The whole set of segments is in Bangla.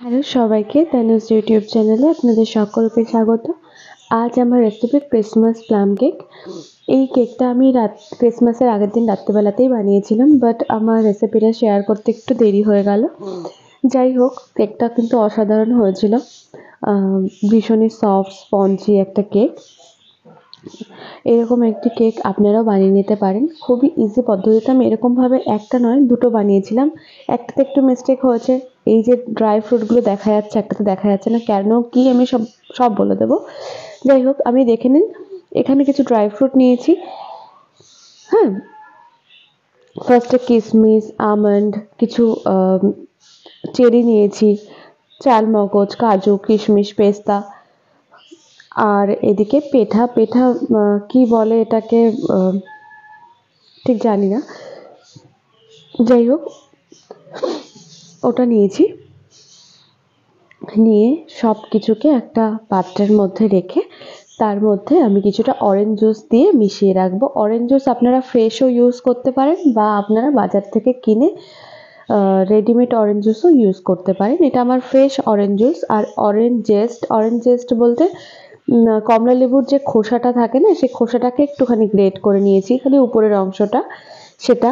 হ্যালো সবাইকে, তানুজ ইউটিউব চ্যানেলে আপনাদের সকলকে স্বাগত। আজ আমার রেসিপি ক্রিসমাস প্লাম কেক। এই কেকটা আমি ক্রিসমাসের আগের দিন রাত্রিবেলাতেই বানিয়েছিলাম, বাট আমার রেসিপিটা শেয়ার করতে একটু দেরি হয়ে গেল। যাই হোক, কেকটা কিন্তু অসাধারণ হয়েছিল। ভীষণই সফট স্পঞ্জি একটা কেক। এরকম একটি কেক আপনারাও বানিয়ে নিতে পারেন খুবই ইজি পদ্ধতিতে। আমি এরকমভাবে একটা নয় দুটো বানিয়েছিলাম। একটাতে একটু মিস্টেক হয়েছে, এই যে ড্রাই ফ্রুটগুলো দেখা যাচ্ছে, একটাতে দেখা যাচ্ছে না, কেন কি আমি সব বলে দেবো। যাই হোক, আমি দেখে নিন। এখানে কিছু ড্রাই ফ্রুট নিয়েছি। হ্যাঁ, ফার্স্টে কিশমিশ, আমন্ড, কিছু চেরি নিয়েছি, চালমগজ, কাজু, কিশমিশ, পেস্তা। আর এদিকে পেঠা কি বলে এটাকে ঠিক জানি না, যাই হোক ওটা নিয়েছি। নিয়ে সব কিছুকে একটা পাত্রের মধ্যে রেখে তার মধ্যে আমি কিছুটা অরেঞ্জ জুস দিয়ে মিশিয়ে রাখবো। অরেঞ্জ জুস আপনারা ফ্রেশও ইউজ করতে পারেন বা আপনারা বাজার থেকে কিনে রেডিমেড অরেঞ্জ জুসও ইউজ করতে পারেন। এটা আমার ফ্রেশ অরেঞ্জ জুস। আর অরেঞ্জ জেস্ট বলতে কমলা লেবুর যে খোসাটা থাকে না, সেই খোসাটাকে একটুখানি গ্রেট করে নিয়েছি, খালি উপরের অংশটা, সেটা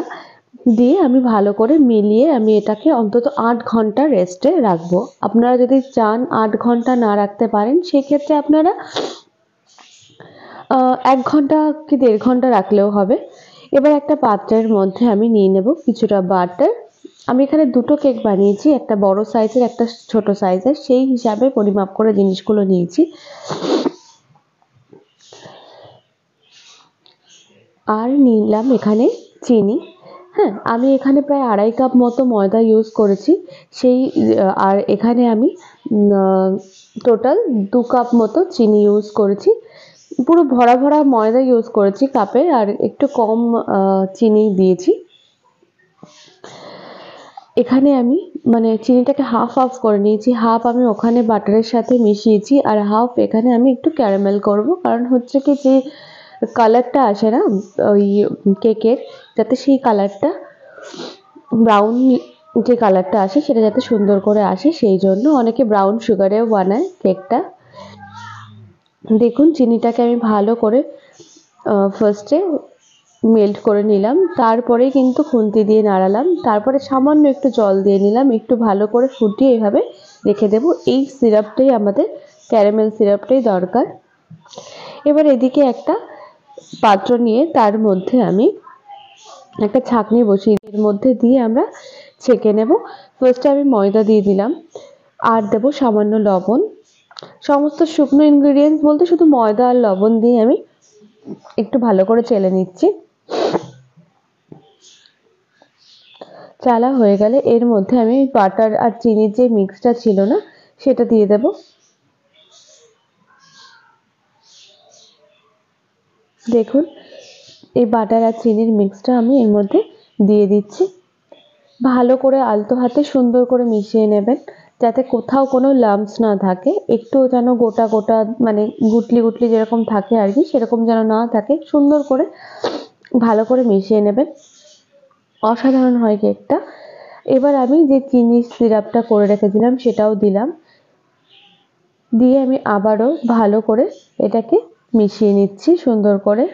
দিয়ে আমি ভালো করে মিলিয়ে আমি এটাকে অন্তত 8 ঘন্টা রেস্টে রাখবো। আপনারা যদি চান 8 ঘন্টা না রাখতে পারেন, সেক্ষেত্রে আপনারা 1 ঘন্টা কি 1.5 ঘন্টা রাখলেও হবে। এবার একটা পাত্রের মধ্যে আমি নিয়ে নেব কিছুটা বাটার। আমি এখানে দুটো কেক বানিয়েছি, একটা বড় সাইজের, একটা ছোট সাইজের, সেই হিসাবে পরিমাপ করে জিনিসগুলো নিয়েছি। আর নিলাম এখানে চিনি। হ্যাঁ, আমি এখানে প্রায় 2.5 কাপ মতো ময়দা ইউজ করেছি। আর এখানে আমি টোটাল 2 কাপ মতো চিনি ইউজ করেছি। পুরো ভরা ভরা ময়দা ইউজ করেছি কাপে, আর একটু কম চিনি দিয়েছি। এখানে আমি চিনিটাকে হাফ করে নিয়েছি। হাফ আমি ওখানে বাটারের সাথে মিশিয়েছি, আর হাফ এখানে আমি একটু ক্যারামেল করব। কারণ হচ্ছে কি, যে কালারটা আসে না ওই কেকের, যাতে সেই কালারটা ব্রাউন, যে কালারটা আসে সেটা যাতে সুন্দর করে আসে, সেই জন্য অনেকে ব্রাউন সুগারেও বানায় কেকটা। দেখুন, চিনিটাকে আমি ভালো করে ফার্স্টে মেল্ট করে নিলাম, তারপরে কিন্তু খুন্তি দিয়ে নাড়ালাম, তারপরে সামান্য একটু জল দিয়ে নিলাম, একটু ভালো করে ফুটিয়ে এভাবে রেখে দেব। এই সিরাপটাই আমাদের, ক্যারামেল সিরাপটাই দরকার। এবার এদিকে একটা পাত্র নিয়ে তার মধ্যে আমি একটা ছাঁকনি বসিয়ে, এর মধ্যে দিয়ে আমরা ছেঁকে নেব। ফার্স্টে আমি ময়দা দিয়ে দিলাম, আর দেব সামান্য লবণ। সমস্ত শুকনো ইনগ্রিডিয়েন্টস বলতে শুধু ময়দা আর লবণ দিয়ে আমি একটু ভালো করে চেলে নিচ্ছি। চালা হয়ে গেলে এর মধ্যে আমি বাটার আর চিনির যে মিক্সটা ছিল না, সেটা দিয়ে দেব। দেখুন, এই বাটার আর চিনির মিক্সটা আমি এর মধ্যে দিয়ে দিচ্ছি। ভালো করে আলতো হাতে সুন্দর করে মিশিয়ে নেবেন, যাতে কোথাও কোনো লাম্পস না থাকে। একটু যেন গোটা গোটা, গুটলি গুটলি যেরকম থাকে আর কি, সেরকম যেন না থাকে। সুন্দর করে ভালো করে মিশিয়ে নেবেন, অসাধারণ হয় কেকটা। এবার আমি যে চিনির সিরাপটা করে রেখেছিলাম সেটাও দিলাম, দিয়ে আমি আবারও ভালো করে এটাকে মিশিয়ে নিচ্ছি সুন্দর করে।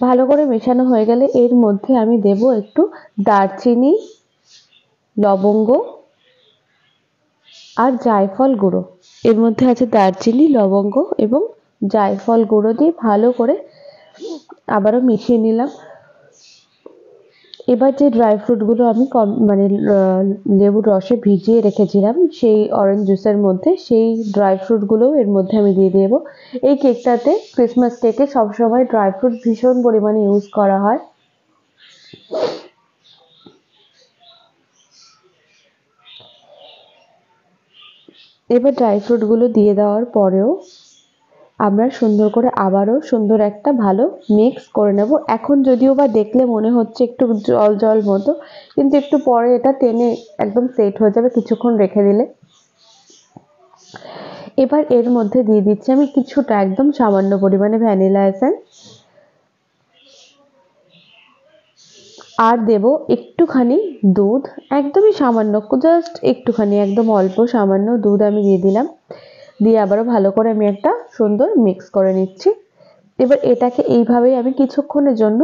ভালো করে মেশানো হয়ে গেলে এর মধ্যে আমি দেব একটু দারচিনি, লবঙ্গ আর জায়ফল গুঁড়ো। এর মধ্যে আছে দারচিনি, লবঙ্গ এবং জায়ফল গুঁড়ো দিয়ে ভালো করে আবারও মিশিয়ে নিলাম। এবার যে ড্রাই ফ্রুটগুলো আমি লেবুর রসে ভিজিয়ে রেখেছিলাম সেই অরেঞ্জ জুসের মধ্যে, সেই ড্রাই ফ্রুটগুলোও এর মধ্যে আমি দিয়ে দেব। এই কেকটাতে, ক্রিসমাস কেকে সবসময় ড্রাই ফ্রুট ভীষণ পরিমাণে ইউজ করা হয়। এবার ড্রাই ফ্রুটগুলো দিয়ে দেওয়ার পরেও আমরা সুন্দর করে আবারও সুন্দর একটা ভালো মিক্স করে নেব। এখন যদিও বা দেখলে মনে হচ্ছে একটু জল জল মতো, কিন্তু একটু পরে এটা টেনে একদম সেট হয়ে যাবে কিছুক্ষণ রেখে দিলে। এবার এর মধ্যে দিয়ে দিচ্ছি আমি কিছুটা, একদম সামান্য পরিমাণে ভ্যানিলা এসেন্স। আর দেব একটুখানি দুধ, একদমই সামান্য, জাস্ট একটুখানি, একদম অল্প সামান্য দুধ আমি দিয়ে দিলাম। দিয়ে আবারও ভালো করে আমি একটা সুন্দর মিক্স করে নিচ্ছি। এবার এটাকে এইভাবেই আমি কিছুক্ষণের জন্য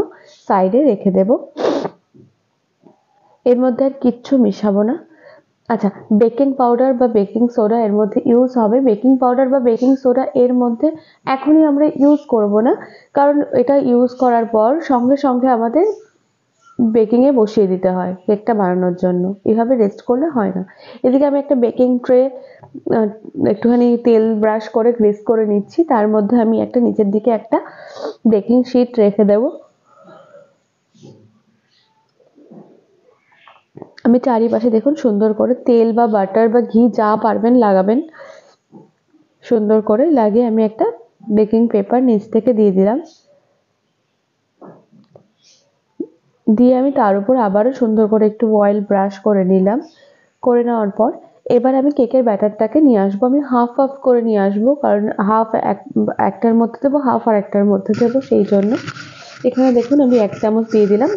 সাইডে রেখে দেব। এর মধ্যে আর কিচ্ছু মিশাবো না। আচ্ছা, বেকিং পাউডার বা বেকিং সোডা এর মধ্যে ইউজ হবে। বেকিং পাউডার বা বেকিং সোডা এর মধ্যে এখনই আমরা ইউজ করব না, কারণ এটা ইউজ করার পর সঙ্গে সঙ্গে আমাদের বেকিংয়ে বসিয়ে দিতে হয় কেকটা বানানোর জন্য। এভাবে রেস্ট করলে হয় না। এদিকে আমি একটা বেকিং ট্রে একটুখানি তেল ব্রাশ করে গ্রিস করে নিচ্ছি। তার মধ্যে আমি একটা নিচের দিকে একটা বেকিং শিট রেখে দেব। আমি চারিপাশে দেখুন সুন্দর করে তেল বা বাটার বা ঘি যা পারবেন লাগাবেন। সুন্দর করে লাগিয়ে আমি একটা বেকিং পেপার নিচ থেকে দিয়ে দিলাম। দিয়ে আমি তার উপর আবারও সুন্দর করে একটু অয়েল ব্রাশ করে নিলাম। করে নেওয়ার পর এবার আমি কেকের ব্যাটারটাকে নিয়ে আসবো। আমি হাফ হাফ করে নিয়ে আসবো, কারণ হাফ একটার মধ্যে দেবো, হাফ আর একটার মধ্যে দেবো, সেই জন্য। এখানে দেখুন আমি 1 চামচ দিয়ে দিলাম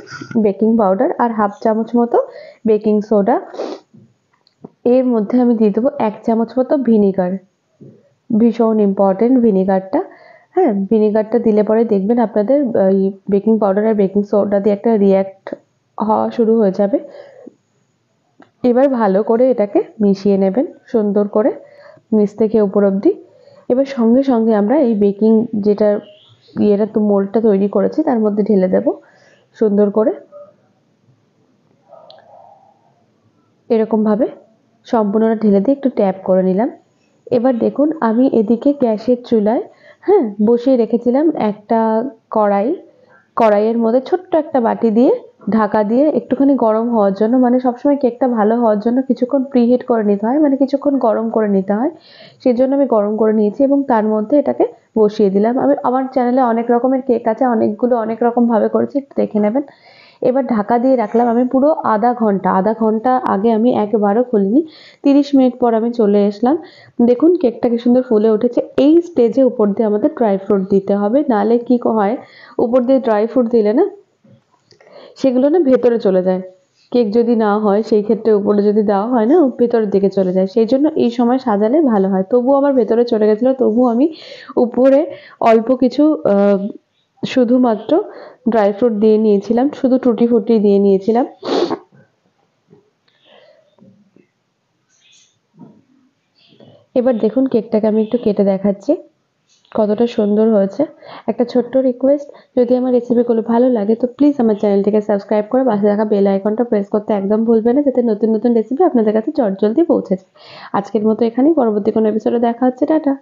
বেকিং পাউডার আর হাফ চামচ মতো বেকিং সোডা। এর মধ্যে আমি দিয়ে দেবো 1 চামচ মতো ভিনিগার। ভীষণ ইম্পর্টেন্ট ভিনিগারটা। হ্যাঁ, ভিনিগারটা দিলে পরে দেখবেন আপনাদের এই বেকিং পাউডার আর বেকিং সোডা দিয়ে একটা রিঅ্যাক্ট হওয়া শুরু হয়ে যাবে। এবার ভালো করে এটাকে মিশিয়ে নেবেন সুন্দর করে নিচ থেকে উপর অবধি। এবার সঙ্গে সঙ্গে আমরা এই বেকিং যেটা তো মোল্ডটা তৈরি করেছি তার মধ্যে ঢেলে দেব সুন্দর করে। এরকমভাবে সম্পূর্ণটা ঢেলে দিয়ে একটু ট্যাপ করে নিলাম। এবার দেখুন আমি এদিকে গ্যাসের চুলায় বসিয়ে রেখেছিলাম একটা কড়াই। কড়াইয়ের মধ্যে ছোট্ট একটা বাটি দিয়ে ঢাকা দিয়ে একটুখানি গরম হওয়ার জন্য, মানে সবসময় কেকটা ভালো হওয়ার জন্য কিছুক্ষণ প্রিহিট করে নিতে হয়, মানে কিছুক্ষণ গরম করে নিতে হয়। সেই জন্য আমি গরম করে নিয়েছি এবং তার মধ্যে এটাকে বসিয়ে দিলাম। আমি আমার চ্যানেলে অনেক রকমের কেক আছে, অনেকগুলো অনেক রকম ভাবে করেছি, একটু দেখে নেবেন। এবার ঢাকা দিয়ে রাখলাম আমি পুরো আধা ঘন্টা আগে আমি একবারও খুলিনি। 30 মিনিট পর আমি চলে আসলাম। দেখুন কেকটা কি সুন্দর ফুলে উঠেছে। এই স্টেজে উপর দিয়ে আমাদের ড্রাই ফ্রুট দিতে হবে, নাহলে কি হয় উপর দিয়ে ড্রাই ফ্রুট দিলে না সেগুলো না ভেতরে চলে যায়। কেক যদি না হয় সেই ক্ষেত্রে উপরে যদি দেওয়া হয় না ভেতরের দিকে চলে যায়, সেই জন্য এই সময় সাজালে ভালো হয়। তবুও আমার ভেতরে চলে গেছিলো, তবুও আমি উপরে অল্প কিছু শুধুমাত্র ড্রাই ফ্রুট দিয়ে নিয়েছিলাম, শুধু টুটি ফুটি দিয়ে নিয়েছিলাম। এবার দেখুন কেকটাকে আমি একটু কেটে দেখাচ্ছি কতটা সুন্দর হয়েছে। একটা ছোট্ট রিকোয়েস্ট, যদি আমার রেসিপিগুলো ভালো লাগে তো প্লিজ আমার চ্যানেলটিকে সাবস্ক্রাইব করে পাশে থাকা বেল আইকনটা প্রেস করতে একদম ভুলবেন না, যাতে নতুন নতুন রেসিপি আপনাদের কাছে চটজলদি পৌঁছে যায়। আজকের মতো এখানেই, পরবর্তী কোনো এপিসোডে দেখা হচ্ছে। টাটা।